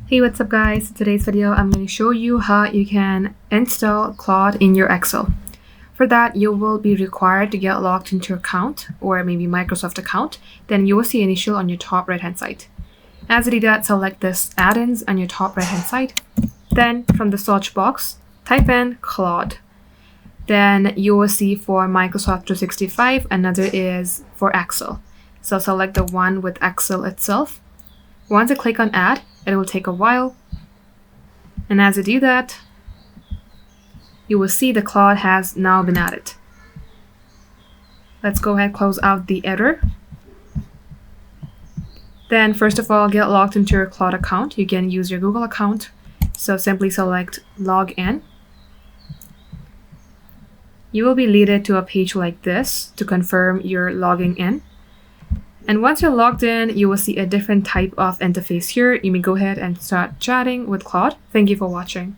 Hey, what's up guys? In today's video, I'm going to show you how you can install Claude in your Excel. For that, you will be required to get logged into your account or maybe Microsoft account. Then you will see Initial on your top right hand side. As you do that, select this add-ins on your top right hand side. Then from the search box, type in Claude. Then you will see for Microsoft 365, another is for Excel. So select the one with Excel itself. Once you click on add, it will take a while. And as you do that, you will see the Claude has now been added. Let's go ahead and close out the error. Then first of all, get logged into your Claude account. You can use your Google account. So simply select log in. You will be leaded to a page like this to confirm you're logging in. And once you're logged in, you will see a different type of interface here. You may go ahead and start chatting with Claude. Thank you for watching.